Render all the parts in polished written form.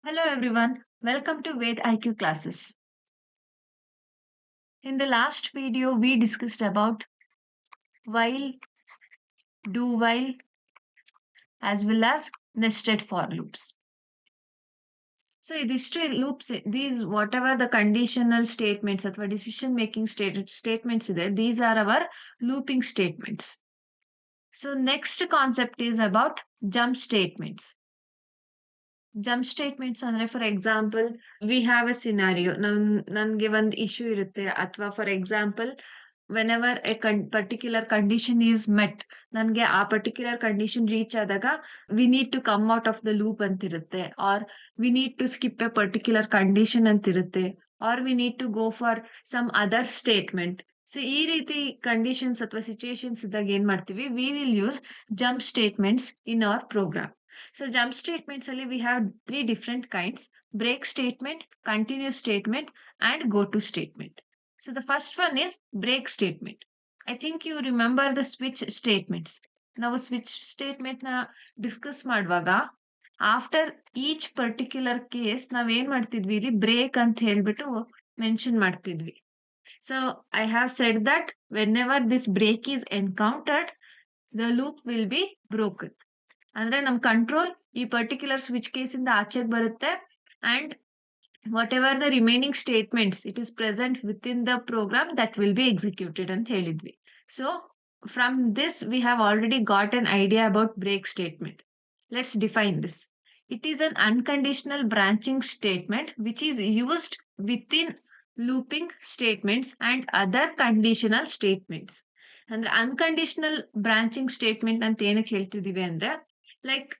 Hello everyone, welcome to Ved IQ classes. In the last video, we discussed about while, do while, as well as nested for loops. So these two loops, these whatever the conditional statements or decision making statements there, these are our looping statements. So next concept is about jump statements. Jump statements ಅಂದ್ರೆ for example we have a scenario ನನ್ಗೆ ಒಂದು issue ಇರುತ್ತೆ ಅಥವಾ for example whenever a particular condition is met ನನ್ಗೆ ಆ particular condition reach ಆದಾಗ we need to come out of the loop ಅಂತಿರುತ್ತೆ or we need to skip a particular condition ಅಂತಿರುತ್ತೆ or we need to go for some other statement so ಈ ರೀತಿ conditions ಅಥವಾ situations ಇದ್ದಾಗ ಏನ್ ಮಾಡ್ತೀವಿ we will use jump statements in our program. So jump statements ಅಲ್ಲಿ we have three different kinds: break statement, continuous statement, and go to statement. So the first one is break statement. I think you remember the switch statements. ನಾವು switch statement ನ discuss ಮಾಡುವಾಗ after each particular case ನಾವ್ ಏನ್ ಮಾಡ್ತಿದ್ವಿ ಇಲ್ಲಿ break ಅಂತ ಹೇಳ್ಬಿಟ್ಟು mention ಮಾಡ್ತಿದ್ವಿ. So I have said that whenever this break is encountered, the loop will be broken. ಅಂದ್ರೆ ನಮ್ ಕಂಟ್ರೋಲ್ ಈ ಪರ್ಟಿಕ್ಯುಲರ್ ಸ್ವಿಚ್ ಕೇಸ್ ಇಂದ ಆಚೆಗೆ ಬರುತ್ತೆ and whatever the remaining statements it is present within the program that will be executed ಅಂತ ಹೇಳಿದ್ವಿ. So from this we have already got an idea about break statement. Let's define this. It is an unconditional branching statement which is used within looping statements and other conditional statements. ಅಂದ್ರೆ unconditional branching statement ಅಂತ ಏನಕ್ಕೆ ಹೇಳ್ತಿದೀವಿ ಅಂದ್ರೆ like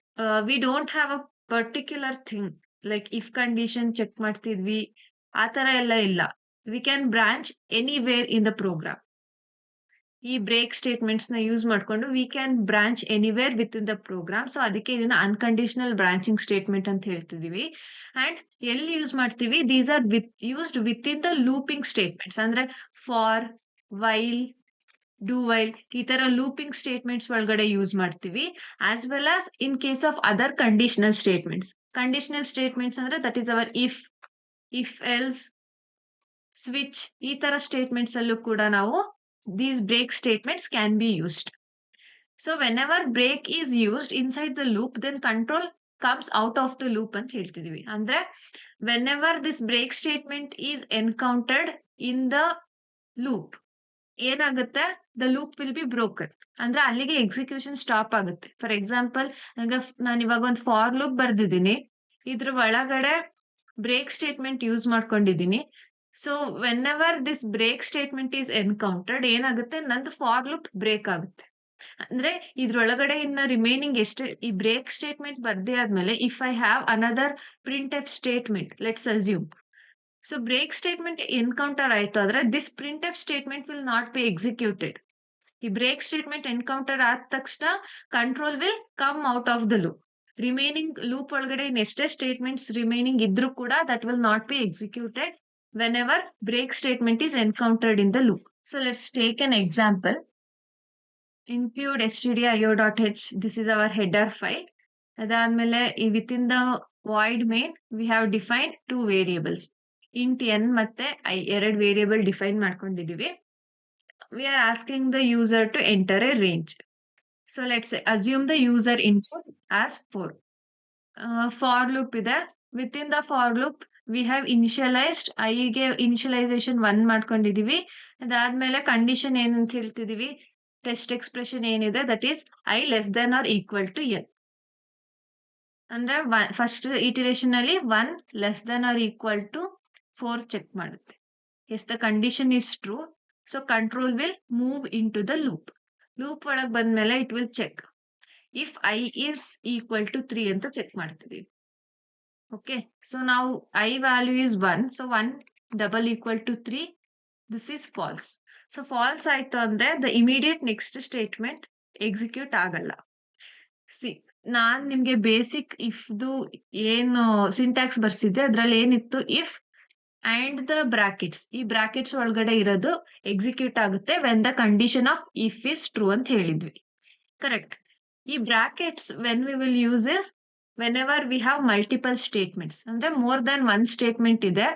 we don't have a particular thing like if condition check ಮಾಡ್ತಿದ್ವಿ ಆ ತರ ಎಲ್ಲ ಇಲ್ಲ. We can branch anywhere in the program. ಈ ಬ್ರೇಕ್ ಸ್ಟೇಟ್ಮೆಂಟ್ಸ್ ನ ಯೂಸ್ ಮಾಡ್ಕೊಂಡು we can branch anywhere within the program. So ಅದಕ್ಕೆ ಇದನ್ನ ಅನ್ಕಂಡೀಷನಲ್ ಬ್ರಾಂಚಿಂಗ್ ಸ್ಟೇಟ್ಮೆಂಟ್ ಅಂತ ಹೇಳ್ತಿದೀವಿ. ಅಂಡ್ ಎಲ್ಲಿ ಯೂಸ್ ಮಾಡ್ತೀವಿ these are used within the looping statements ಅಂದ್ರೆ ಫಾರ್, ವೈಲ್, ಡೂ ವೈಲ್ ಈ ತರ ಲೂಪಿಂಗ್ ಸ್ಟೇಟ್ಮೆಂಟ್ಸ್ ಒಳಗಡೆ ಯೂಸ್ ಮಾಡ್ತೀವಿ. As well as in case of other conditional statements. Conditional statements ಅಂದ್ರೆ that is our if else, switch ಈ ತರ statements ಅಲ್ಲೂ ಕೂಡ ನಾವು these break statements can be used. So whenever break is used inside the loop, then control comes out of the loop ಅಂತ ಹೇಳ್ತಿದೀವಿ. ಅಂದ್ರೆ whenever this break statement is encountered in the loop, ಏನಾಗುತ್ತೆ the loop will be broken. ಅಂದ್ರೆ ಅಲ್ಲಿಗೆ execution stop ಆಗುತ್ತೆ. For example ನಾನು ಇವಾಗ ಒಂದು for loop ಬರ್ದಿದ್ದೀನಿ, ಇದ್ರ ಒಳಗಡೆ ಬ್ರೇಕ್ ಸ್ಟೇಟ್ಮೆಂಟ್ ಯೂಸ್ ಮಾಡ್ಕೊಂಡಿದ್ದೀನಿ. So whenever this break statement is encountered ಏನಾಗುತ್ತೆ ನಂದು ಫಾರ್ ಲೂಪ್ ಬ್ರೇಕ್ ಆಗುತ್ತೆ. ಅಂದ್ರೆ ಇದ್ರೊಳಗಡೆ ಇನ್ನ ರಿಮೈನಿಂಗ್ ಎಷ್ಟು ಈ ಬ್ರೇಕ್ ಸ್ಟೇಟ್ಮೆಂಟ್ ಬರ್ದೇ ಆದ್ಮೇಲೆ if I have another print F statement let's assume. So break statement encounter ಆಯ್ತು ಅಂದ್ರೆ this print F statement will not be executed. ಈ ಬ್ರೇಕ್ ಸ್ಟೇಟ್ಮೆಂಟ್ ಎನ್ಕೌಂಟರ್ ಆದ ತಕ್ಷಣ control will come out of the loop. Remaining loop ಒಳಗಡೆ ಎಷ್ಟೇ statements remaining ಇದ್ರೂ ಕೂಡ that will not be executed whenever break statement is encountered in the loop. So let's take an example. Include stdio.h. This is our header file. ಅದಾದ್ಮೇಲೆ within the void main we have defined two variables. int n ಮತ್ತೆ I ಎರಡು variable define ಮಾಡ್ಕೊಂಡಿದೀವಿ. We are asking the user to enter a range. So let's assume the user input as 4. For loop ಇದೆ. Within the for loop we have initialized I ಗೆ initialization 1 ಮಾಡ್ಕೊಂಡಿದೀವಿ. ಅದಾದ್ಮೇಲೆ condition ಏನಂತ ಹೇಳ್ತಿದೀವಿ test expression ಏನಿದೆ that is I less then or equal to n. ಅಂದ್ರೆ first iteration ಅಲ್ಲಿ 1 less then or equal to 4 check ಮಾಡುತ್ತೆ. Yes the condition is true, so control will move in to the loop. Loop ಒಳಗೆ ಬಂದ್ಮೇಲೆ it will check if I is equal to 3 ಅಂತ check ಮಾಡ್ತಿದೀವಿ. Okay, so now I value is 1. So 1 double equal to 3. This is false. So false ಆಯ್ತು ಅಂದ್ರೆ the immediate next statement execute ಆಗಲ್ಲ. See, ನಾನ್ ನಿಮ್ಗೆ basic ಇಫ್ದು ಏನು syntax ಬರ್ಸಿದ್ದೆ ಅದ್ರಲ್ಲಿ ಏನಿತ್ತು if and the brackets. ಈ ಬ್ರಾಕೆಟ್ಸ್ ಒಳಗಡೆ ಇರೋದು ಎಕ್ಸಿಕ್ಯೂಟ್ ಆಗುತ್ತೆ when the condition of if is true ಅಂತ ಹೇಳಿದ್ವಿ. ಕರೆಕ್ಟ್. ಈ brackets when we will use is whenever we have multiple statements, ಅಂದ್ರೆ more than one statement ಇದೆ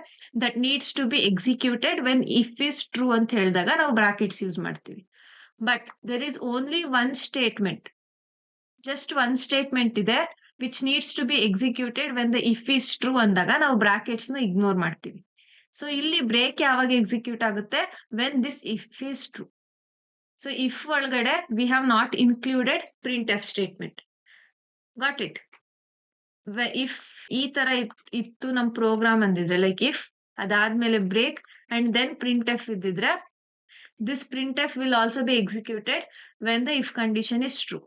that needs to be executed when if is true ಅಂತ ಹೇಳಿದಾಗ ನಾವು brackets use ಮಾಡ್ತೀವಿ. But there is only one statement, just one statement ಇದೆ which needs to be executed when the if is true ಅಂದಾಗ ನಾವು brackets ನ ignore ಮಾಡ್ತೀವಿ. So ಇಲ್ಲಿ ಬ್ರೇಕ್ ಯಾವಾಗ ಎಕ್ಸಿಕ್ಯೂಟ್ ಆಗುತ್ತೆ, when this if is true. So if ಒಳಗಡೆ we have not included printf statement. Got it? If ಈ ತರ ಇತ್ತು ನಮ್ ಪ್ರೋಗ್ರಾಮ್ ಅಂದಿದ್ರೆ, ಲೈಕ್ ಇಫ್ ಅದಾದ್ಮೇಲೆ break and then printf ಇದ್ದಿದ್ರೆ, this print F will also be executed when the if condition is true.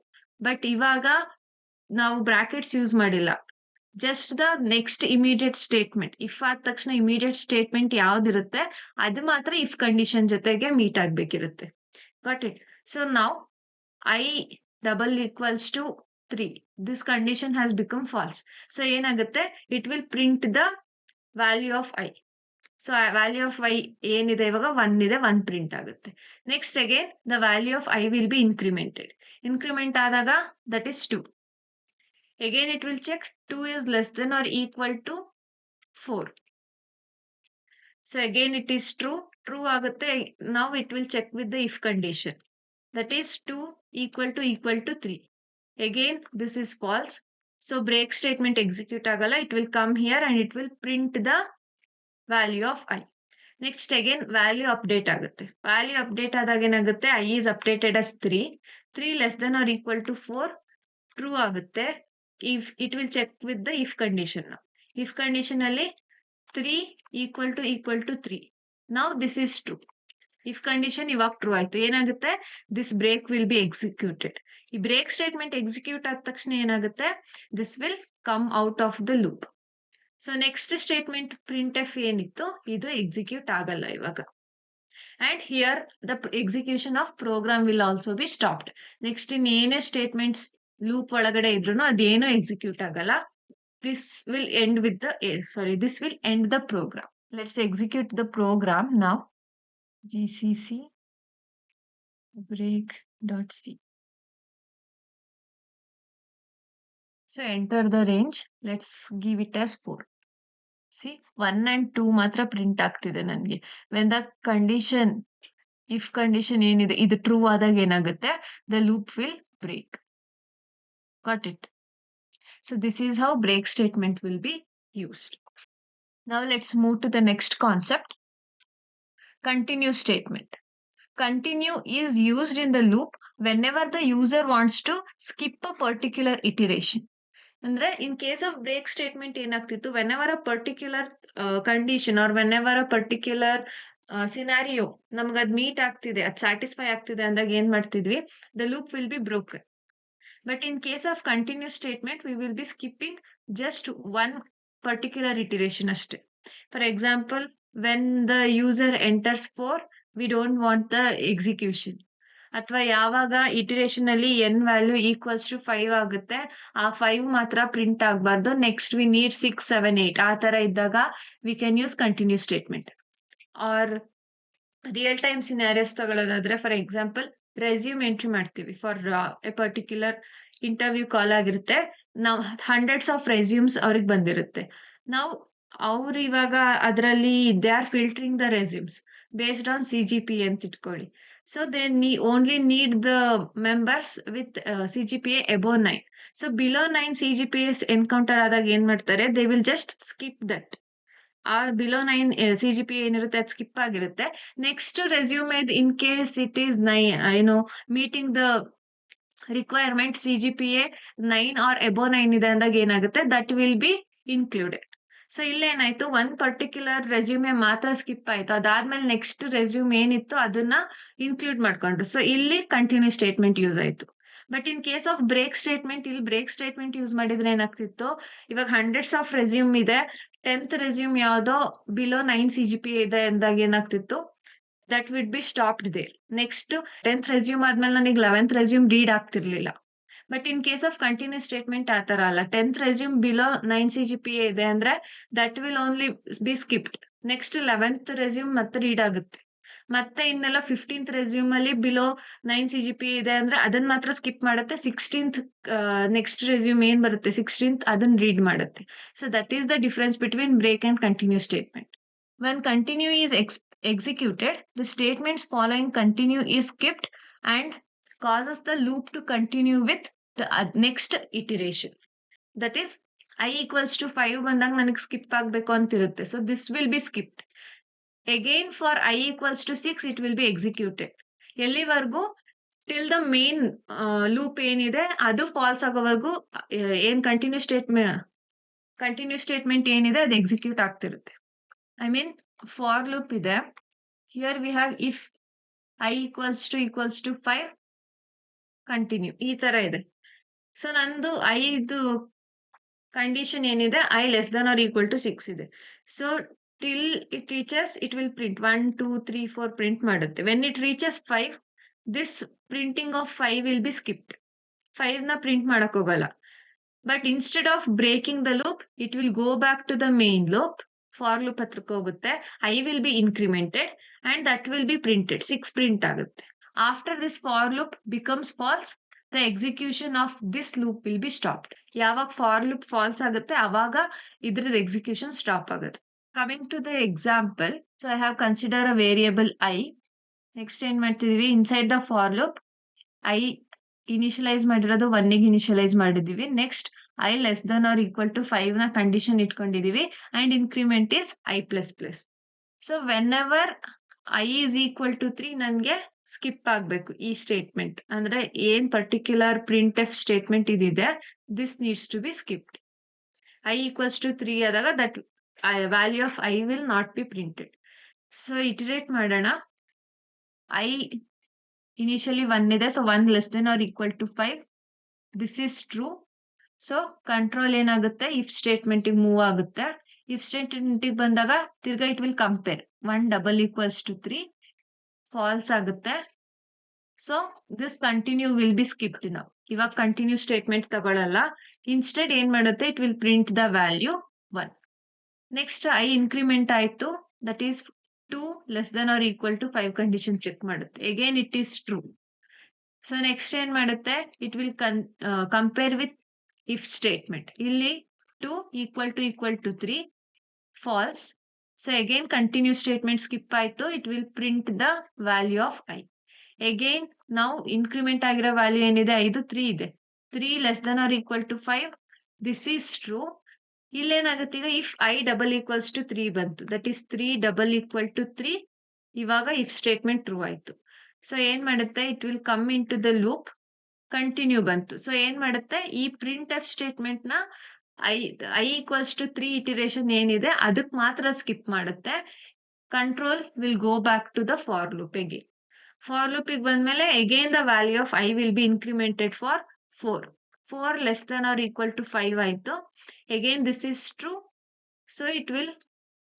But ಇವಾಗ ನಾವು brackets use ಮಾಡಿಲ್ಲ, just the next immediate statement, if ಆದ ತಕ್ಷಣ ಇಮಿಡಿಯೇಟ್ ಸ್ಟೇಟ್ಮೆಂಟ್ ಯಾವ್ದಿರುತ್ತೆ ಅದು ಮಾತ್ರ ಇಫ್ ಕಂಡೀಷನ್ ಜೊತೆಗೆ ಮೀಟ್ ಆಗ್ಬೇಕಿರುತ್ತೆ. Got it? ಸೊ ನಾವು I double equals to 3. This condition has become false. So ಏನಾಗುತ್ತೆ, it will print the value of I. So value of I ಏನಿದೆ ಇವಾಗ 1 ಇದೆ, 1 ಪ್ರಿಂಟ್ ಆಗುತ್ತೆ. Next again the value of I will be incremented. Increment ಆದಾಗ that is 2. Again it will check 2 is less than or equal to 4. So again it is true. True ಆಗುತ್ತೆ. Now it will check with the if condition. That is 2 equal to 3. Again this is false. So break statement execute ಆಗಲ್ಲ. It will come here and it will print the value of I. Next again value update ಆಗುತ್ತೆ. Value update ಆದಾಗ ಏನಾಗುತ್ತೆ, I is updated as 3. 3 less than or equal to 4. True ಆಗುತ್ತೆ. If it will check with the if condition. If condition ಅಲ್ಲಿ 3 equal to 3. Now this is true. If condition ಇವಾಗ true ಆಯ್ತು, ಏನಾಗುತ್ತೆ, this break will be executed. ಈ break statement execute ಆದ ತಕ್ಷಣ ಏನಾಗುತ್ತೆ, this will come out of the loop. So next statement printf ಏನಿತ್ತು ಇದು ಎಕ್ಸಿಕ್ಯೂಟ್ ಆಗಲ್ಲ ಇವಾಗ. And here the execution of program will also be stopped. Next ಇನ್ನೇನೇ statements loop ಒಳಗಡೆ ಇದ್ರು ಅದೇನೋ ಎಕ್ಸಿಕ್ಯೂಟ್ ಆಗಲ್ಲ. This will end with this will end the program. Let's execute the program now. gcc break.c. So enter the range. Let's give it as 4. See 1 and 2 ಮಾತ್ರ print ಆಗ್ತಿದೆ ನನಗೆ. when the condition if condition ಏನಿದೆ ಇದು true ಆದಾಗ ಏನಾಗುತ್ತೆ, the loop will break. Got it? So this is how break statement will be used. Now let's move to the next concept, continue statement. Continue is used in the loop whenever the user wants to skip a particular iteration. ಅಂದ್ರೆ in case of break statement ಏನಾಗ್ತಿತ್ತು, whenever a particular condition or whenever a particular scenario ನಮ್ಗದ್ meet ಆಗ್ತಿದೆ, ಅದ್ satisfy ಆಗ್ತಿದೆ ಅಂದಾಗ ಏನ್ ಮಾಡ್ತಿದ್ವಿ, the loop will be broken. But in case of continue statement we will be skipping just one particular iteration ಅಷ್ಟೇ. For example, when the user enters 4, we don't want the execution. ಅಥವಾ ಯಾವಾಗ ಇಟರೇಷನ್ ಅಲ್ಲಿ n value equals to 5 ಆಗುತ್ತೆ, ಆ 5 ಮಾತ್ರ print ಆಗಬಾರ್ದು, next we need 6, 7, 8 ಆ ತರ ಇದ್ದಾಗ we can use continue statement. Or real time scenarios ತಗೊಳ್ಳೋದಾದ್ರೆ, ಫಾರ್ ಎಕ್ಸಾಂಪಲ್ ರೆಸ್ಯೂಮ್ ಎಂಟ್ರಿ ಮಾಡ್ತೀವಿ for a particular interview call ಆಗಿರುತ್ತೆ. ನಾವು ಹಂಡ್ರೆಡ್ಸ್ ಆಫ್ ರೆಸ್ಯೂಮ್ಸ್ ಅವ್ರಿಗೆ ಬಂದಿರುತ್ತೆ. ನಾವು ಅವ್ರು ಇವಾಗ ಅದರಲ್ಲಿ they are filtering the resumes based on CGPA ಅಂತ ಇಟ್ಕೊಳ್ಳಿ. So they only need the members with CGPA above 9. So below 9 CGPA encounter ಆದಾಗ ಏನ್ ಮಾಡ್ತಾರೆ, they will just skip that. ಆ ಬಿಲೋ 9 CGPA ಏನಿರುತ್ತೆ ಅದು ಸ್ಕಿಪ್ ಆಗಿರುತ್ತೆ. Next resume in case it is 9 meeting the requirement CGPA 9 or above 9 ಇದೆ ಅಂದಾಗ ಏನಾಗುತ್ತೆ, that will be included. So ಇಲ್ಲೇನಾಯ್ತು, ಒಂದ್ ಪರ್ಟಿಕ್ಯುಲರ್ ರೆಸ್ಯೂಮೆ ಮಾತ್ರ ಸ್ಕಿಪ್ ಆಯ್ತು, ಅದಾದ್ಮೇಲೆ ನೆಕ್ಸ್ಟ್ ರೆಸ್ಯೂಮ್ ಏನಿತ್ತು ಅದನ್ನ ಇನ್ಕ್ಲೂಡ್ ಮಾಡ್ಕೊಂಡ್ರು. ಸೊ ಇಲ್ಲಿ ಕಂಟಿನ್ಯೂ ಸ್ಟೇಟ್ಮೆಂಟ್ ಯೂಸ್ ಆಯ್ತು. But in case of break statement, ಇಲ್ಲಿ ಬ್ರೇಕ್ ಸ್ಟೇಟ್ಮೆಂಟ್ ಯೂಸ್ ಮಾಡಿದ್ರೆ ಏನಾಗ್ತಿತ್ತು, ಇವಾಗ ಹಂಡ್ರೆಡ್ಸ್ ಆಫ್ ರೆಸ್ಯೂಮ್ ಇದೆ, 10th ರೆಸ್ಯೂಮ್ ಯಾವ್ದೋ ಬಿಲೋ 9 CGPA ಇದೆ ಅಂದಾಗ ಏನಾಗ್ತಿತ್ತು, that would be stopped there. Next 10th resume ಆದ್ಮೇಲೆ ನನಗೆ 11th ರೆಸ್ಯೂಮ್ ರೀಡ್ ಆಗ್ತಿರ್ಲಿಲ್ಲ. But in case of continue statement ಆ ತರ ಅಲ್ಲ, 10th ರೆಸ್ಯೂಮ್ ಬಿಲೋ 9 CGPA ಇದೆ ಅಂದ್ರೆ that will only B skipped. Next 11th resume ಮತ್ತೆ ರೀಡ್ ಆಗುತ್ತೆ. ಮತ್ತೆ ಇನ್ನೆಲ್ಲ 15th ರೆಸ್ಯೂಮ್ ಅಲ್ಲಿ ಬಿಲೋ 9 CGPA ಇದೆ ಅಂದ್ರೆ ಅದನ್ನ ಮಾತ್ರ ಸ್ಕಿಪ್ ಮಾಡುತ್ತೆ. 16th ನೆಕ್ಸ್ಟ್ ರೆಸ್ಯೂಮ್ ಏನ್ ಬರುತ್ತೆ 16th ಅದನ್ನ ರೀಡ್ ಮಾಡುತ್ತೆ. So that is the difference between break and continue statement. When continue is executed, the statements following continue is skipped and causes the loop to continue with the next iteration. That is, I equals to 5 ಬಂದಾಗ ನನಗೆ skip ಆಗಬೇಕು ಅಂತಿರುತ್ತೆ. So this will be skipped. Again for I equals to 6 it will be executed. ಎಲ್ಲಿವರೆಗೂ till the main loop ಏನಿದೆ ಅದು falls ಆಗೋವರೆಗೂ ಏನ್ continue statement ಏನಿದೆ ಅದು ಎಕ್ಸಿಕ್ಯೂಟ್ ಆಗ್ತಿರುತ್ತೆ. I mean for loop ಇದೆ. Here we have if I equals to 5 continue ಈ ತರ ಇದೆ. ಸೊ ನಂದು ಐದು ಕಂಡೀಷನ್ ಏನಿದೆ I less than or equal to 6 ಇದೆ. So till it reaches it will print 1 2 3 4 print ಮಾಡುತ್ತೆ. When it reaches 5 this printing of 5 will be skipped. 5 ನ print ಮಾಡಕ್ ಹೋಗಲ್ಲ. But instead of breaking the loop it will go back to the main loop. For loop ಹತ್ರಕ್ಕೆ ಹೋಗುತ್ತೆ. I will be incremented and that will be printed 6 print ಆಗುತ್ತೆ. After this for loop becomes false, the execution of this loop will be stopped. ಯಾವಾಗ for loop false ಆಗುತ್ತೆ ಅವಾಗ ಇದ್ರದ್ದು execution stop ಆಗುತ್ತೆ. Coming to the example, so I have consider a variable I. Next ಏನ್ ಮಾಡ್ತಿದೀವಿ, inside the for loop I initialise ಮಾಡಿರೋದು 1ಗೆ initialise ಮಾಡಿದೀವಿ. Next I less than or equal to 5 ನ ಕಂಡೀಷನ್ ಇಟ್ಕೊಂಡಿದೀವಿ and increment is I plus plus. So whenever I is equal to 3 ನನ್ಗೆ skip ಆಗ್ಬೇಕು ಈ ಸ್ಟೇಟ್ಮೆಂಟ್. ಅಂದ್ರೆ ಏನ್ ಪರ್ಟಿಕ್ಯುಲರ್ ಪ್ರಿಂಟ್ ಎಫ್ ಸ್ಟೇಟ್ಮೆಂಟ್ ಇದಿದೆ this needs to be skipped. I equals to 3 ಆದಾಗ that value of I will not be printed. So iterate ಮಾಡೋಣ. I initially 1 ಇದೆ, so 1 less then or equal to 5. This is true. So control ಏನಾಗುತ್ತೆ, if statement move ಆಗುತ್ತೆ. If statement ಬಂದಾಗ ತಿರ್ಗಾ it will compare 1 double equals to 3 false ಆಗುತ್ತೆ. So this continue will be skipped. ನಾವು ಇವಾಗ continue statement ತಗೊಳ್ಳಲ್ಲ. Instead ಏನ್ ಮಾಡುತ್ತೆ, it will print the value 1. Next I increment ಆಯ್ತು, that is 2 less than or equal to 5 condition check ಮಾಡುತ್ತೆ. Again it is true. So next ಏನ್ ಮಾಡುತ್ತೆ, it will compare with if statement. ಇಲ್ಲಿ 2 equal to 3 false. So again continue statement skip ಆಯ್ತು, it will print the value of I. Again ನಾವು increment ಆಗಿರೋ value ಏನಿದೆ 5 3 ಇದೆ. 3 less than or equal to 5 this is true. ಇಲ್ಲೇನಾಗುತ್ತೆ, ಈಗ if I double equals to 3 ಬಂತು, that is 3 double equal to 3. ಇವಾಗ if statement true ಆಯ್ತು. So ಏನ್ ಮಾಡುತ್ತೆ, it will come in to the loop. Continue ಬಂತು. ಸೊ ಏನ್ ಮಾಡುತ್ತೆ, ಈ ಪ್ರಿಂಟ್ ಎಫ್ ಸ್ಟೇಟ್ಮೆಂಟ್ ನ ಐ ಈಕ್ವಲ್ಸ್ ಟು 3 ಇಟಿರೇಷನ್ ಏನಿದೆ ಅದಕ್ಕೆ ಮಾತ್ರ ಸ್ಕಿಪ್ ಮಾಡುತ್ತೆ. Control will go back to the for loop. Again for ಲೂಪಿಗೆ ಬಂದ್ಮೇಲೆ again the value of I will be incremented for 4. 4 less than or equal to 5 ಆಯ್ತು. Again this is true. So it will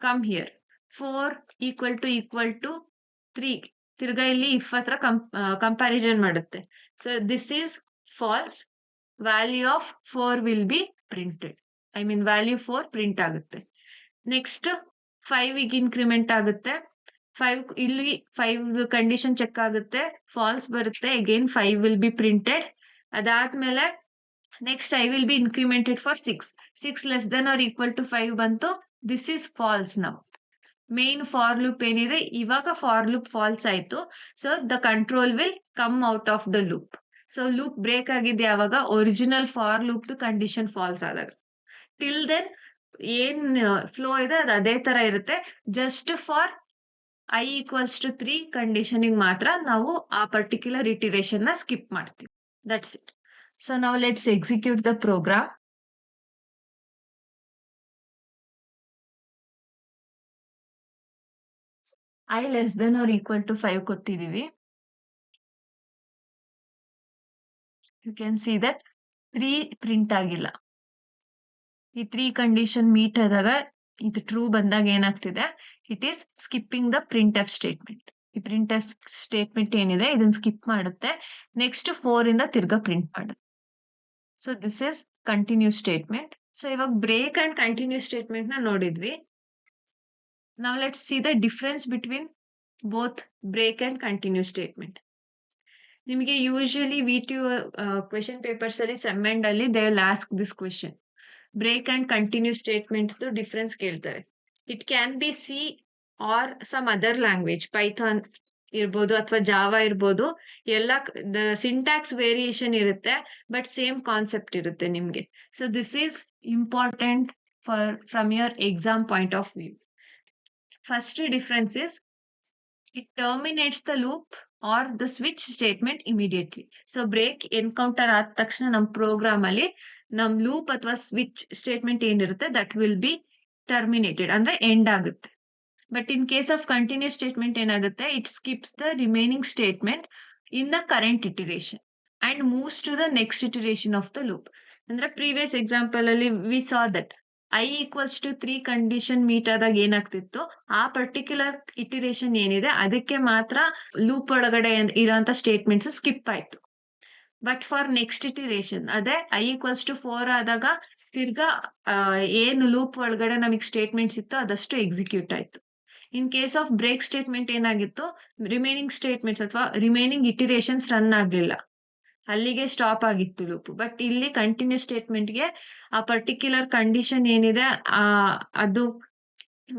come here 4 equal to 3. ತಿರ್ಗಾ ಇಲ್ಲಿ if ಹತ್ರ comparison ಮಾಡುತ್ತೆ. So this is false. Value of 4 will be printed. I mean value 4 print ಆಗುತ್ತೆ. Next 5 increment ಆಗುತ್ತೆ. 5 ಇಲ್ಲಿ 5 condition check ಆಗುತ್ತೆ, false ಬರುತ್ತೆ. Again 5 will be printed. ಅದಾದ್ಮೇಲೆ next I will be incremented for 6. 6 less than or equal to 5 ಬಂತು. This is false. ನಾವು main for loop ಏನಿದೆ ಇವಾಗ ಫಾರ್ ಲೂಪ್ ಫಾಲ್ಸ್ ಆಯ್ತು. So the control will come out of the loop. So loop break ಆಗಿದೆ ಯಾವಾಗ, original for loop condition false ಆದಾಗ. Till then ಏನ್ flow ಇದೆ ಅದು ಅದೇ ತರ ಇರುತ್ತೆ. Just for I equals to 3 ಕಂಡೀಷನಿಗೆ ಮಾತ್ರ ನಾವು ಆ ಪರ್ಟಿಕ್ಯುಲರ್ ಇಟಿರೇಷನ್ ನ ಸ್ಕಿಪ್ ಮಾಡ್ತೀವಿ. That's it. ಸೊ ನಾವು let's execute the program. I less then or equal to 5 ಕೊಟ್ಟಿದೀವಿ. You can see that 3 print ಆಗಿಲ್ಲ. ಈ 3 ಕಂಡೀಷನ್ ಮೀಟ್ ಆದಾಗ ಇದು ಟ್ರೂ ಬಂದಾಗ ಏನಾಗ್ತಿದೆ, it is skipping the print F statement. ಈ ಪ್ರಿಂಟ್ ಎಫ್ ಸ್ಟೇಟ್ಮೆಂಟ್ ಏನಿದೆ ಇದನ್ನ ಸ್ಕಿಪ್ ಮಾಡುತ್ತೆ. ನೆಕ್ಸ್ಟ್ 4 ಇಂದ ತಿರ್ಗಾ ಪ್ರಿಂಟ್ ಮಾಡುತ್ತೆ. So this is continue statement. So ಇವಾಗ ಬ್ರೇಕ್ ಅಂಡ್ ಕಂಟಿನ್ಯೂ ಸ್ಟೇಟ್ಮೆಂಟ್ ನ ನೋಡಿದ್ವಿ. ನಾವು let's see the difference between both break and continue statement. ನಿಮಗೆ ಯೂಶಲಿ VTO ಕ್ವೆಶನ್ ಪೇಪರ್ಸ್ ಅಲ್ಲಿ ಸೆಮ್ ಎಂಡ್ ಅಲ್ಲಿ they will ask this question. Break and continue statement difference ಕೇಳ್ತಾರೆ. It can be C or some other language, Python ಇರ್ಬೋದು ಅಥವಾ Java ಇರ್ಬೋದು. ಎಲ್ಲ syntax variation ಇರುತ್ತೆ, but same concept ಇರುತ್ತೆ ನಿಮ್ಗೆ. So this is important from your exam point of view. First difference is it terminates the loop or the switch statement immediately. So break encounter ಆದ ತಕ್ಷಣ ನಮ್ಮ program ಅಲ್ಲಿ ನಮ್ loop ಅಥವಾ switch statement ಏನಿರುತ್ತೆ that will be terminated, ಅಂದ್ರೆ end ಆಗುತ್ತೆ. But in case of continues statement ಏನಾಗುತ್ತೆ, it skips the remaining statement in the current iteration and moves to the next iteration of the loop. ಅಂದ್ರೆ previous example ಅಲ್ಲಿ we saw that I equals to 3 condition meet ಆದಾಗ ಏನಾಗ್ತಿತ್ತು, ಆ particular iteration ಏನಿದೆ ಅದಕ್ಕೆ ಮಾತ್ರ loop ಒಳಗಡೆ ಇರೋಂಥ ಸ್ಟೇಟ್ಮೆಂಟ್ಸ್ ಸ್ಕಿಪ್ ಆಯ್ತು. ಬಟ್ ಫಾರ್ ನೆಕ್ಸ್ಟ್ ಇಟಿರೇಷನ್ ಅದೇ I equals to 4 ಆದಾಗ ತಿರ್ಗಾ ಏನು ಲೂಪ್ ಒಳಗಡೆ ನಮಗೆ ಸ್ಟೇಟ್ಮೆಂಟ್ಸ್ ಇತ್ತು ಅದಷ್ಟು ಎಕ್ಸಿಕ್ಯೂಟ್ ಆಯ್ತು. In case of break statement ಏನಾಗಿತ್ತು, ರಿಮೈನಿಂಗ್ ಸ್ಟೇಟ್ಮೆಂಟ್ಸ್ ಅಥವಾ ರಿಮೈನಿಂಗ್ ಇಟಿರೇಷನ್ಸ್ ರನ್ ಆಗ್ಲಿಲ್ಲ, ಅಲ್ಲಿಗೆ ಸ್ಟಾಪ್ ಆಗಿತ್ತು ಲೂಪ್. ಬಟ್ ಇಲ್ಲಿ ಕಂಟಿನ್ಯೂ ಸ್ಟೇಟ್ಮೆಂಟ್ಗೆ ಆ ಪರ್ಟಿಕ್ಯುಲರ್ ಕಂಡೀಷನ್ ಏನಿದೆ ಅದು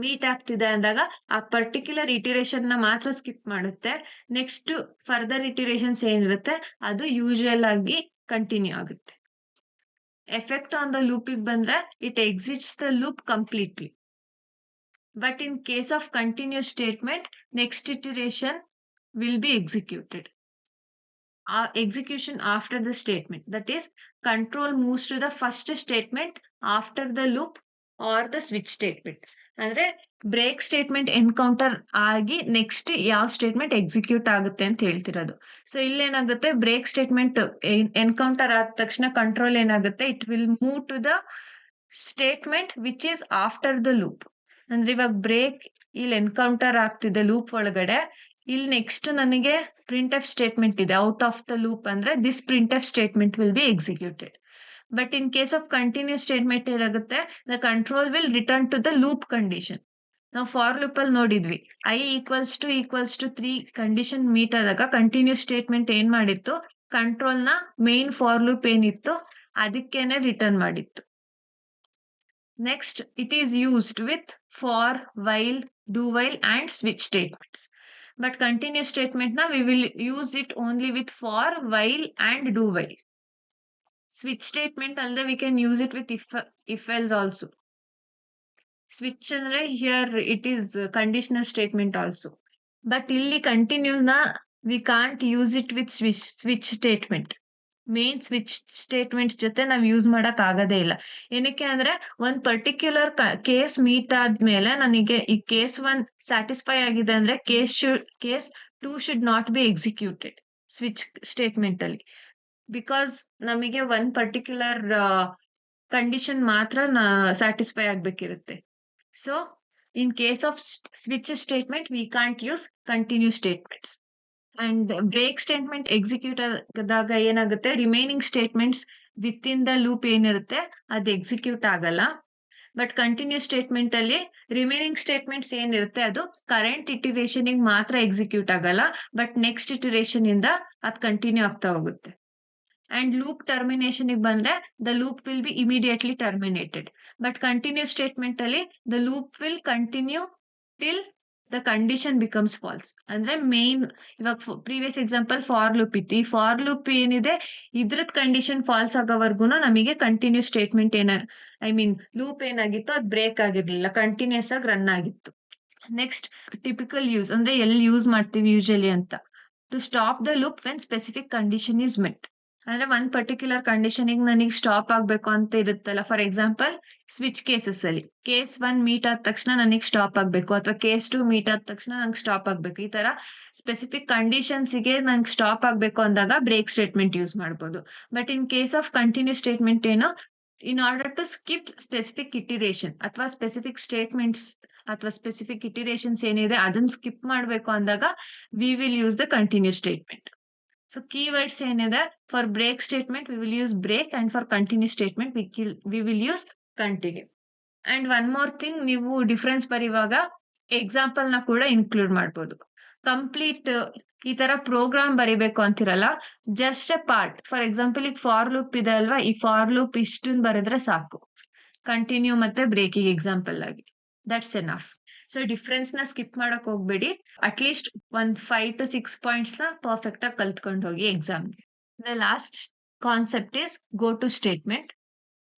ಮೀಟ್ ಆಗ್ತಿದೆ ಅಂದಾಗ ಆ ಪರ್ಟಿಕ್ಯುಲರ್ ಇಟಿರೇಷನ್ ನ ಮಾತ್ರ ಸ್ಕಿಪ್ ಮಾಡುತ್ತೆ. ನೆಕ್ಸ್ಟ್ ಫರ್ದರ್ ಇಟಿರೇಷನ್ಸ್ ಏನಿರುತ್ತೆ ಅದು ಯೂಶುವಲ್ ಆಗಿ ಕಂಟಿನ್ಯೂ ಆಗುತ್ತೆ. ಎಫೆಕ್ಟ್ ಆನ್ ದ ಲೂಪಿಗೆ ಬಂದ್ರೆ it exits the loop completely. But in case of continue statement next iteration will be executed. Execution after the statement, that is control moves to the first statement after the loop or the switch statement. ಅಂದ್ರೆ break statement encounter ಆಗಿ next ಯಾವ statement execute ಆಗುತ್ತೆ ಅಂತ ಹೇಳ್ತಿರೋದು. So ಇಲ್ಲೇನಾಗುತ್ತೆ, break statement encounter ಆದ ತಕ್ಷಣ control ಏನಾಗುತ್ತೆ, it will move to the statement which is after the loop. ಅಂದ್ರೆ ಇವಾಗ ಬ್ರೇಕ್ ಇಲ್ಲಿ ಎನ್ಕೌಂಟರ್ ಆಗ್ತಿದೆ ಲೂಪ್ ಒಳಗಡೆ, ಇಲ್ಲಿ ನೆಕ್ಸ್ಟ್ ನನಗೆ ಪ್ರಿಂಟ್ ಎಫ್ ಸ್ಟೇಟ್ಮೆಂಟ್ ಇದೆ ಔಟ್ ಆಫ್ ದ ಲೂಪ್, ಅಂದ್ರೆ this print F statement will be executed. But in case of continue statement ಏನಾಗುತ್ತೆ, the control will return to the loop condition. ನಾವು for loop ಅಲ್ಲಿ ನೋಡಿದ್ವಿ, I equals to 3 condition meet ಆದಾಗ continue statement ಏನ್ ಮಾಡಿತ್ತು, control ನ main for loop ಏನಿತ್ತು ಅದಕ್ಕೇನೆ ರಿಟರ್ನ್ ಮಾಡಿತ್ತು. Next it is used with for, while, do while and switch statements. But continuous statement na we will use it only with for, while and do while. Switch statement alde we can use it with if else also. Switch andre here it is conditional statement also. But illi continue na we can't use it with switch statement. Main switch statement ಜೊತೆ ನಾವು use ಮಾಡಕ್ ಆಗದೇ ಇಲ್ಲ. ಏನಕ್ಕೆ ಅಂದ್ರೆ ಒಂದ್ particular case meet ಆದ್ಮೇಲೆ ನನಗೆ ಈ ಕೇಸ್ 1 ಸ್ಯಾಟಿಸ್ಫೈ ಆಗಿದೆ ಅಂದ್ರೆ case 2 should not be executed switch statement ಅಲ್ಲಿ, ಬಿಕಾಸ್ ನಮಗೆ ಒಂದ್ ಪರ್ಟಿಕ್ಯುಲರ್ ಕಂಡೀಷನ್ ಮಾತ್ರ ಸ್ಯಾಟಿಸ್ಫೈ ಆಗ್ಬೇಕಿರುತ್ತೆ. So in case of switch statement we can't use continue statements. And break statement execute ಆದಾಗ ಏನಾಗುತ್ತೆ, remaining statements within the loop ಏನಿರುತ್ತೆ ಅದು execute ಆಗಲ್ಲ. ಬಟ್ ಕಂಟಿನ್ಯೂ ಸ್ಟೇಟ್ಮೆಂಟ್ ಅಲ್ಲಿ ರಿಮೈನಿಂಗ್ ಸ್ಟೇಟ್ಮೆಂಟ್ಸ್ ಏನಿರುತ್ತೆ ಅದು ಕರೆಂಟ್ ಇಟಿರೇಷನ್ ಮಾತ್ರ ಎಕ್ಸಿಕ್ಯೂಟ್ ಆಗಲ್ಲ, ಬಟ್ ನೆಕ್ಸ್ಟ್ ಇಟಿರೇಷನ್ ಇಂದ ಅದು ಕಂಟಿನ್ಯೂ ಆಗ್ತಾ ಹೋಗುತ್ತೆ. ಅಂಡ್ ಲೂಪ್ ಟರ್ಮಿನೇಷನ್ ಬಂದ್ರೆ the loop will be immediately terminated. But continue statement ಅಲ್ಲಿ the loop will continue till the condition becomes false. ಅಂದ್ರೆ ಮೇನ್ ಇವಾಗ ಪ್ರೀವಿಯಸ್ ಎಕ್ಸಾಂಪಲ್ ಫಾರ್ ಲೂಪ್ ಇತ್ತು, ಈ ಫಾರ್ ಲೂಪ್ ಏನಿದೆ ಇದ್ರದ್ ಕಂಡೀಷನ್ ಫಾಲ್ಸ್ ಆಗೋವರೆಗೂ ನಮಗೆ ಕಂಟಿನ್ಯೂ ಸ್ಟೇಟ್ಮೆಂಟ್ ಲೂಪ್ ಏನಾಗಿತ್ತು ಅದು ಬ್ರೇಕ್ ಆಗಿರ್ಲಿಲ್ಲ, ಕಂಟಿನ್ಯೂಸ್ ಆಗಿ ರನ್ ಆಗಿತ್ತು. ನೆಕ್ಸ್ಟ್ ಟಿಪಿಕಲ್ ಯೂಸ್ ಅಂದ್ರೆ ಎಲ್ಲಿ ಯೂಸ್ ಮಾಡ್ತೀವಿ ಯೂಶಲಿ ಅಂತ, to stop the loop when specific condition is met. ಅಂದ್ರೆ ಒಂದ್ ಪರ್ಟಿಕ್ಯುಲರ್ ಕಂಡೀಷನ್ ನನಗೆ ಸ್ಟಾಪ್ ಆಗ್ಬೇಕು ಅಂತ ಇರುತ್ತಲ್ಲ. ಫಾರ್ ಎಕ್ಸಾಂಪಲ್ ಸ್ವಿಚ್ ಕೇಸಸ್ ಅಲ್ಲಿ ಕೇಸ್ 1 ಮೀಟ್ ಆದ ತಕ್ಷಣ ನನಗೆ ಸ್ಟಾಪ್ ಆಗ್ಬೇಕು, ಅಥವಾ ಕೇಸ್ 2 ಮೀಟ್ ಆದ ತಕ್ಷಣ ನಂಗೆ ಸ್ಟಾಪ್ ಆಗ್ಬೇಕು. ಈ ತರ ಸ್ಪೆಸಿಫಿಕ್ ಕಂಡೀಷನ್ಸ್ ಗೆ ನಂಗೆ ಸ್ಟಾಪ್ ಆಗ್ಬೇಕು ಅಂದಾಗ ಬ್ರೇಕ್ ಸ್ಟೇಟ್ಮೆಂಟ್ ಯೂಸ್ ಮಾಡ್ಬೋದು. But in case of continue statement ಏನು, in order to skip specific iteration ಅಥವಾ ಸ್ಪೆಸಿಫಿಕ್ ಸ್ಟೇಟ್ಮೆಂಟ್ಸ್ ಅಥವಾ ಸ್ಪೆಸಿಫಿಕ್ ಇಟಿರೇಷನ್ಸ್ ಏನಿದೆ ಅದನ್ನ ಸ್ಕಿಪ್ ಮಾಡ್ಬೇಕು ಅಂದಾಗ we will use the continue statement. So keywords ಏನಿದೆ, for break statement we will use break and for continue statement we will use continue. And one more thing, ನೀವು difference ಬರೆಯುವಾಗ example ನ ಕೂಡ include ಮಾಡ್ಬೋದು. Complete ಈ ತರ program ಬರಿಬೇಕು ಅಂತಿರಲ್ಲ. Just a part. For example ಈಗ ಫಾರ್ ಲೂಪ್ ಇದೆ ಅಲ್ವಾ? ಈ ಫಾರ್ ಲೂಪ್ ಇಷ್ಟನ್ನ ಬರೆದ್ರೆ ಸಾಕು. ಕಂಟಿನ್ಯೂ ಮತ್ತೆ ಬ್ರೇಕಿಂಗ್ ಎಕ್ಸಾಂಪಲ್ ಆಗಿ. That's enough. ಸೊ ಡಿಫ್ರೆನ್ಸ್ ನ ಸ್ಕಿಪ್ ಮಾಡಕ್ ಹೋಗ್ಬೇಡಿ. ಅಟ್ಲೀಸ್ಟ್ ಒಂದ್ 5 to 6 ಪಾಯಿಂಟ್ಸ್ ನ ಪರ್ಫೆಕ್ಟ್ ಆಗಿ ಕಲ್ತ್ಕೊಂಡು ಹೋಗಿ exam. The last concept is go to statement.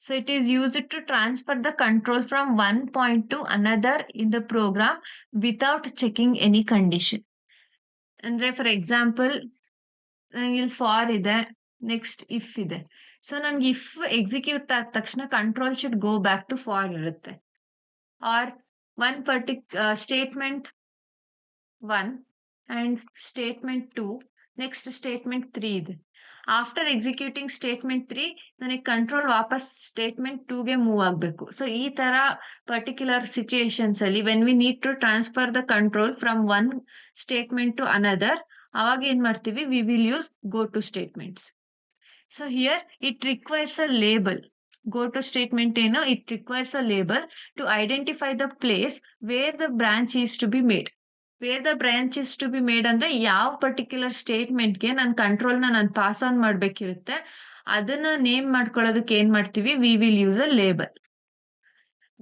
So it is used to transfer the control from one point to another in the program without checking any condition. ಅಂದ್ರೆ for example ಇಲ್ಲಿ for ಇದೆ, next if ಇದೆ. So ನನ್ಗೆ if execute ಆದ ತಕ್ಷಣ control should go back to for ಇರುತ್ತೆ. Or one statement 1 and statement 2, next statement 3 ಇದೆ. After executing statement 3 ನನಗೆ ಕಂಟ್ರೋಲ್ ವಾಪಸ್ ಸ್ಟೇಟ್ಮೆಂಟ್ 2ಗೆ ಮೂವ್ ಆಗಬೇಕು. ಸೊ ಈ ತರ ಪರ್ಟಿಕ್ಯುಲರ್ ಸಿಚುಯೇಷನ್ಸ್ ಅಲ್ಲಿ when we need to transfer the control from one statement to another, ಅವಾಗ ಏನ್ ಮಾಡ್ತೀವಿ, we will use go to statements. So here it requires a label. Go to statement ಏನು, it requires a label to identify the place where the branch is to be made. Where the branch is to be made ಅಂದ್ರೆ ಯಾವ particular ಸ್ಟೇಟ್ಮೆಂಟ್ಗೆ ನನ್ನ ಕಂಟ್ರೋಲ್ನ ನಾನು pass on ಮಾಡ್ಬೇಕಿರುತ್ತೆ, ಅದನ್ನ name ಮಾಡ್ಕೊಳ್ಳೋದಕ್ಕೆ ಏನ್ ಮಾಡ್ತೀವಿ, we will use a label.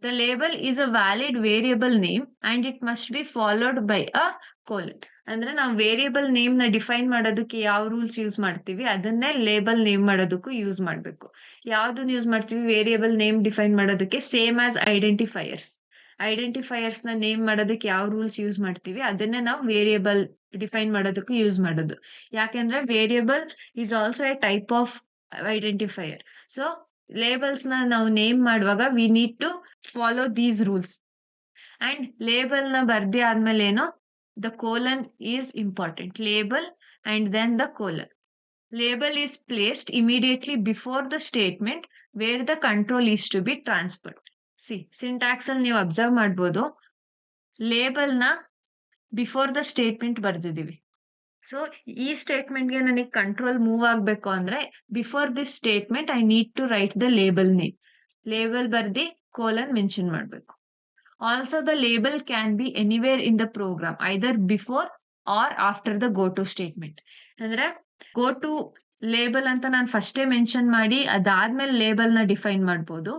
The label is a valid variable name and it must be followed by a colon. ಅಂದ್ರೆ ನಾವು ವೇರಿಯಬಲ್ ನೇಮ್ ನ ಡಿಫೈನ್ ಮಾಡೋದಕ್ಕೆ ಯಾವ ರೂಲ್ಸ್ ಯೂಸ್ ಮಾಡ್ತೀವಿ ಅದನ್ನೇ ಲೇಬಲ್ ನೇಮ್ ಮಾಡೋದಕ್ಕೂ ಯೂಸ್ ಮಾಡಬೇಕು. ಯಾವ್ದನ್ನ ಯೂಸ್ ಮಾಡ್ತೀವಿ ವೇರಿಯಬಲ್ ನೇಮ್ ಡಿಫೈನ್ ಮಾಡೋದಕ್ಕೆ? Same as identifiers. ಐಡೆಂಟಿಫೈಯರ್ಸ್ ನ ನೇಮ್ ಮಾಡೋದಕ್ಕೆ ಯಾವ ರೂಲ್ಸ್ ಯೂಸ್ ಮಾಡ್ತೀವಿ ಅದನ್ನೇ ನಾವು ವೇರಿಯಬಲ್ ಡಿಫೈನ್ ಮಾಡೋದಕ್ಕೂ ಯೂಸ್ ಮಾಡೋದು. ಯಾಕೆಂದ್ರೆ variable is also a type of identifier. So labels ನ ನಾವು ನೇಮ್ ಮಾಡುವಾಗ we need to follow these rules. And label ನ ಬರ್ದಿ ಆದ್ಮೇಲೆ ಏನು, the colon is important. Label and then the colon. Label is placed immediately before the statement where the control is to be transferred. See, syntax ಅಲ್ಲಿ ನೀವು observe ಮಾಡ್ಬೋದು, label ನ before the statement ಬರ್ದಿದೀವಿ. So ಈ ಸ್ಟೇಟ್ಮೆಂಟ್ಗೆ ನನಗೆ control move ಆಗಬೇಕು ಅಂದ್ರೆ before this statement I need to write the label name. Label ಬರ್ದಿ ಕೋಲನ್ ಮೆನ್ಷನ್ ಮಾಡಬೇಕು. Also, the label can be anywhere in the program, either before or after the go to statement. ಅಂದ್ರೆ go to label ಅಂತ ನಾನು ಫಸ್ಟೇ mention ಮಾಡಿ ಅದಾದ್ಮೇಲೆ label ನ define ಮಾಡ್ಬೋದು,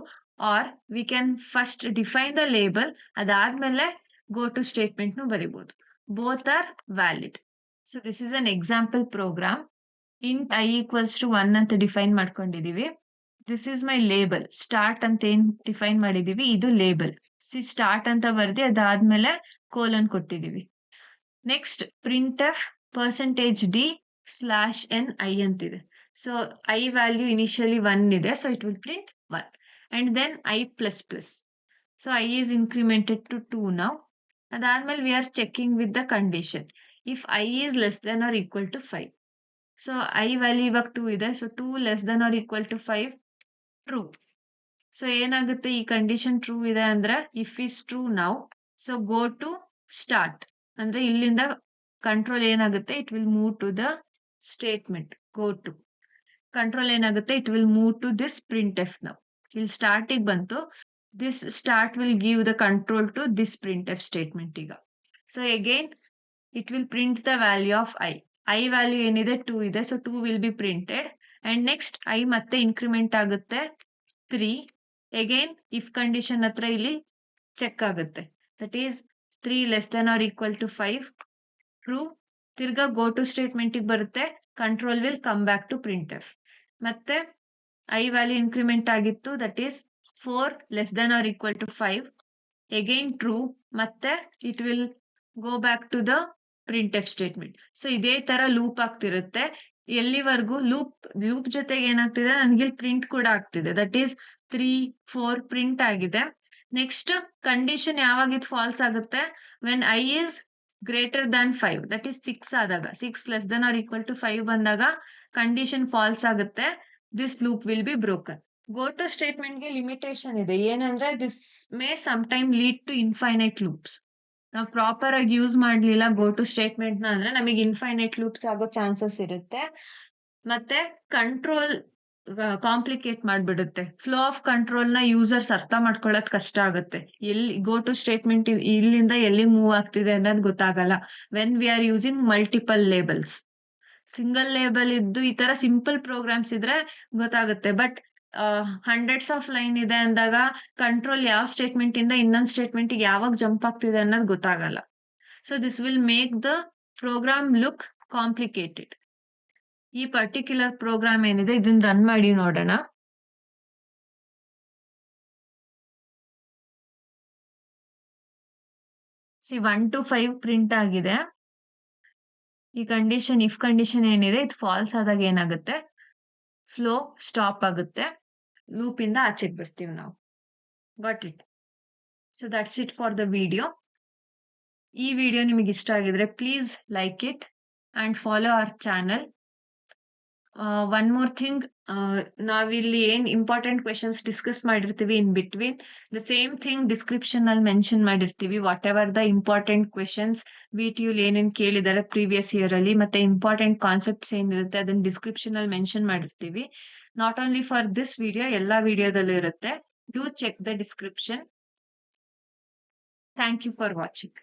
or we can first define the label, ಅದಾದ್ಮೇಲೆ ಗೋ ಟು ಸ್ಟೇಟ್ಮೆಂಟ್ ನು ಬರಿಬಹುದು. Both are valid. So this is an example program. Int I equals to 1 ಅಂತ ಡಿಫೈನ್ ಮಾಡ್ಕೊಂಡಿದೀವಿ. This is my label. Start ಅಂತ ಏನ್ define ಮಾಡಿದೀವಿ ಇದು ಲೇಬಲ್. ಸ್ಟಾರ್ಟ್ ಅಂತ ಬರ್ದಿ ಅದಾದ್ಮೇಲೆ ಕೋಲನ್ ಕೊಟ್ಟಿದೀವಿ. ನೆಕ್ಸ್ಟ್ ಪ್ರಿಂಟ್ ಎಫ್ %d/n(i) ಅಂತಿದೆ. ಸೊ ಐ ವ್ಯಾಲ್ಯೂ ಇನಿಷಿಯಲಿ 1 ಇದೆ, so it will print 1. And then i++. So i is incremented to 2 now. ಅದಾದ್ಮೇಲೆ we are checking with the condition if i is less then or equal to 5. So i value ಇವಾಗ 2 ಇದೆ, so 2 less then or equal to 5, true. So ಏನಾಗುತ್ತೆ, ಈ condition true ಇದೆ ಅಂದ್ರೆ if is true now, so go to start ಅಂದ್ರೆ ಇಲ್ಲಿಂದ control ಏನಾಗುತ್ತೆ, it will move to the statement. Go to control ಏನಾಗುತ್ತೆ, it will move to this print f. Now ಇಲ್ಲಿ ಸ್ಟಾರ್ಟಿಗೆ ಬಂತು, this start will give the control to this print F statement ಈಗ. So again it will print the value of i. I value ಏನಿದೆ 2 ಇದೆ, so 2 will be printed. And next i ಮತ್ತೆ increment ಆಗುತ್ತೆ 3. Again if condition ಹತ್ರ ಇಲ್ಲಿ check ಆಗುತ್ತೆ, that is 3 less then or equal to 5, true. ತಿರ್ಗಾ go to statement ಬರುತ್ತೆ, control will come back to print f. ಮತ್ತೆ ಐ ವ್ಯಾಲ್ಯೂ ಇನ್ಕ್ರಿಮೆಂಟ್ ಆಗಿತ್ತು, that is 4 less then or equal to 5, again true. ಮತ್ತೆ it will go back to the print F statement. So ಇದೇ ತರ loop ಆಗ್ತಿರುತ್ತೆ ಎಲ್ಲಿವರೆಗೂ loop ಜೊತೆಗೆ ಏನಾಗ್ತಿದೆ, ನನಗೆ ಪ್ರಿಂಟ್ ಕೂಡ ಆಗ್ತಿದೆ, ದಟ್ ಈಸ್ 3, 4 ಪ್ರಿಂಟ್ ಆಗಿದೆ. ನೆಕ್ಸ್ಟ್ ಕಂಡೀಷನ್ ಯಾವಾಗ ಇದು ಫಾಲ್ಸ್ ಆಗುತ್ತೆ, when i is greater than 5, that is 6 ಆದಾಗ, 6 less than or equal to 5 ಬಂದಾಗ ಕಂಡೀಷನ್ ಫಾಲ್ಸ್ ಆಗುತ್ತೆ, this loop will be broken. Go to ಸ್ಟೇಟ್ಮೆಂಟ್ಗೆ ಲಿಮಿಟೇಷನ್ ಇದೆ, ಏನಂದ್ರೆ this may some time lead to infinite loops. ನಾವು proper ಆಗಿ use ಮಾಡ್ಲಿಲ್ಲ go to statement ನ ಅಂದ್ರೆ ನಮಗೆ ಇನ್ಫೈನೈಟ್ ಲೂಪ್ಸ್ ಆಗೋ ಚಾನ್ಸಸ್ ಇರುತ್ತೆ. ಮತ್ತೆ ಕಂಟ್ರೋಲ್ ಕಾಂಪ್ಲಿಕೇಟ್ ಮಾಡ್ಬಿಡುತ್ತೆ. ಫ್ಲೋ ಆಫ್ ಕಂಟ್ರೋಲ್‌ನ ಯೂಸರ್ಸ್ ಅರ್ಥ ಮಾಡ್ಕೊಳ್ಳೋದು ಕಷ್ಟ ಆಗುತ್ತೆ. ಎಲ್ಲಿ ಗೋ ಟು ಸ್ಟೇಟ್ಮೆಂಟ್ ಇಲ್ಲಿಂದ ಎಲ್ಲಿಗೆ ಮೂವ್ ಆಗ್ತಿದೆ ಅನ್ನೋದು ಗೊತ್ತಾಗಲ್ಲ. When we are using multiple labels. Single label ಇದ್ದು ಈ ತರ ಸಿಂಪಲ್ ಪ್ರೋಗ್ರಾಮ್ಸ್ ಇದ್ರೆ ಗೊತ್ತಾಗುತ್ತೆ. ಬಟ್ ಹಂಡ್ರೆಡ್ಸ್ ಆಫ್ ಲೈನ್ ಇದೆ ಅಂದಾಗ ಕಂಟ್ರೋಲ್ ಯಾವ ಸ್ಟೇಟ್ಮೆಂಟ್ ಇಂದ ಇನ್ನೊಂದು ಸ್ಟೇಟ್ಮೆಂಟ್‌ಗೆ ಯಾವಾಗ ಜಂಪ್ ಆಗ್ತಿದೆ ಅನ್ನೋದು ಗೊತ್ತಾಗಲ್ಲ. So this will make the program look complicated. ಈ ಪರ್ಟಿಕ್ಯುಲರ್ ಪ್ರೋಗ್ರಾಮ್ ಏನಿದೆ ಇದನ್ನ ರನ್ ಮಾಡಿ ನೋಡೋಣ. ಸಿ 1 ಟು 5 ಪ್ರಿಂಟ್ ಆಗಿದೆ. ಈ ಕಂಡೀಷನ್ ಇಫ್ ಕಂಡೀಷನ್ ಏನಿದೆ ಇದು ಫಾಲ್ಸ್ ಆದಾಗ ಏನಾಗುತ್ತೆ? ಫ್ಲೋ ಸ್ಟಾಪ್ ಆಗುತ್ತೆ. ಲೂಪ್ ಇಂದ ಆಚೆಗೆ ಬರ್ತೀವಿ ನಾವು. Got it? So that's it for the video. ಈ ವಿಡಿಯೋ ನಿಮಗೆ ಇಷ್ಟ ಆಗಿದ್ರೆ please like it and follow our channel. One more thing, ನಾವಿಲ್ಲಿ ಏನ್ ಇಂಪಾರ್ಟೆಂಟ್ ಕ್ವೆಶನ್ಸ್ ಡಿಸ್ಕಸ್ ಮಾಡಿರ್ತೀವಿ in between, the same thing description ಅಲ್ಲಿ ಮೆನ್ಷನ್ ಮಾಡಿರ್ತೀವಿ. What ever the important questions VTU ಏನೇನ್ ಕೇಳಿದಾರೆ ಪ್ರೀವಿಯಸ್ ಇಯರ್ ಅಲ್ಲಿ, ಮತ್ತೆ ಇಂಪಾರ್ಟೆಂಟ್ ಕಾನ್ಸೆಪ್ಟ್ಸ್ ಏನಿರುತ್ತೆ ಅದನ್ನ ಡಿಸ್ಕ್ರಿಪ್ಷನ್ ಅಲ್ಲಿ ಮೆನ್ಷನ್ ಮಾಡಿರ್ತೀವಿ. Not only for this video, ಎಲ್ಲಾ ವಿಡಿಯೋದಲ್ಲೂ ಇರುತ್ತೆ. Do check the description. Thank you for watching.